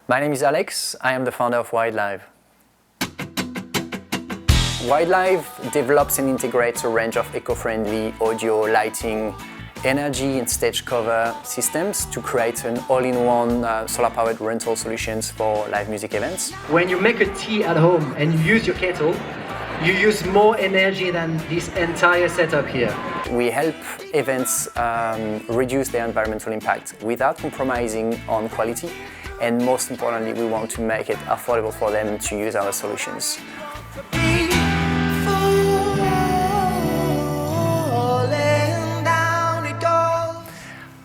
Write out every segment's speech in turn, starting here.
My name is Alex. I am the founder of Wildlive. Wildlive develops and integrates a range of eco-friendly audio, lighting, energy and stage cover systems to create an all-in-one solar-powered rental solutions for live music events. When you make a tea at home and you use your kettle, you use more energy than this entire setup here. We help events reduce their environmental impact without compromising on quality. And most importantly, we want to make it affordable for them to use our solutions.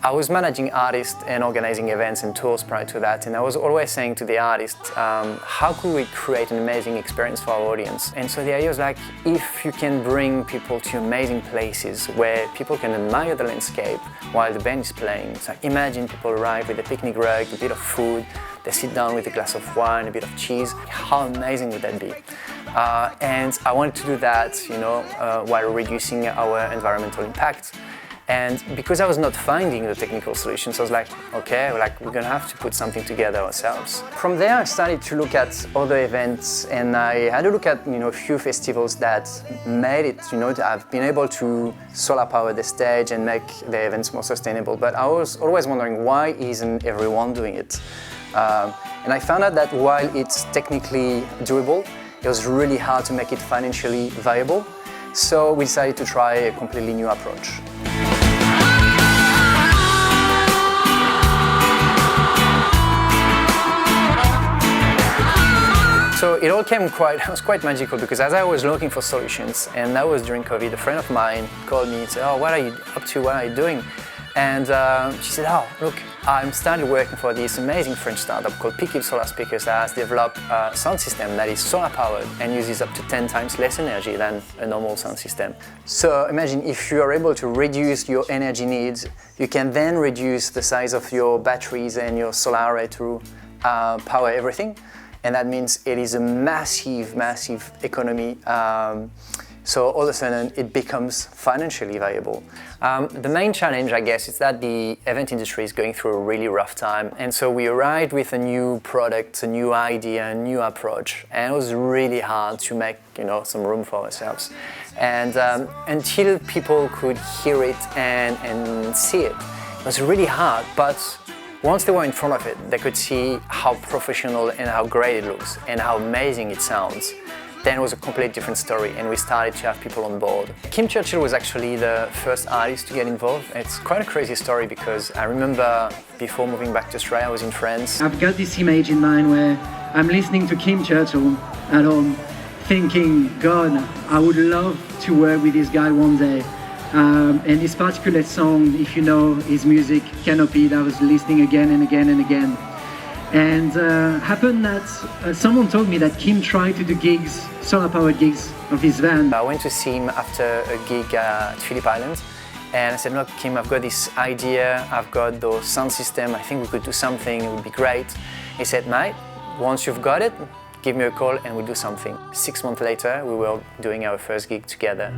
I was managing artists and organizing events and tours prior to that, and I was always saying to the artists, how could we create an amazing experience for our audience? And so the idea was like, if you can bring people to amazing places where people can admire the landscape while the band is playing. So imagine people arrive with a picnic rug, a bit of food, they sit down with a glass of wine, a bit of cheese. How amazing would that be? And I wanted to do that, while reducing our environmental impact. And because I was not finding the technical solutions, I was like, okay, we're gonna have to put something together ourselves. From there, I started to look at other events, and I had a look at a few festivals that made it, that have been able to solar power the stage and make the events more sustainable. But I was always wondering, why isn't everyone doing it? And I found out that while it's technically doable, it was really hard to make it financially viable. So we decided to try a completely new approach. So it all came it was quite magical, because as I was looking for solutions, and that was during COVID, a friend of mine called me and said, oh, what are you up to, what are you doing? And she said, oh, look, I'm started working for this amazing French startup called Pickle Solar Speakers that has developed a sound system that is solar powered and uses up to 10 times less energy than a normal sound system. So imagine if you are able to reduce your energy needs, you can then reduce the size of your batteries and your solar array to power everything. And that means it is a massive, massive economy. So all of a sudden, it becomes financially viable. The main challenge, I guess, is that the event industry is going through a really rough time. And so we arrived with a new product, a new idea, a new approach. And it was really hard to make, some room for ourselves. And until people could hear it and see it, it was really hard. But once they were in front of it, they could see how professional and how great it looks and how amazing it sounds. Then it was a completely different story, and we started to have people on board. Kim Churchill was actually the first artist to get involved. It's quite a crazy story, because I remember before moving back to Australia, I was in France. I've got this image in mind where I'm listening to Kim Churchill at home, thinking, God, I would love to work with this guy one day. And this particular song, if you know his music, Canopy, that I was listening again and again and again. And happened that someone told me that Kim tried to do gigs, solar-powered gigs of his van. I went to see him after a gig at Phillip Island, and I said, look, Kim, I've got this idea, I've got those sound system, I think we could do something, it would be great. He said, mate, once you've got it, give me a call and we'll do something. 6 months later, we were doing our first gig together.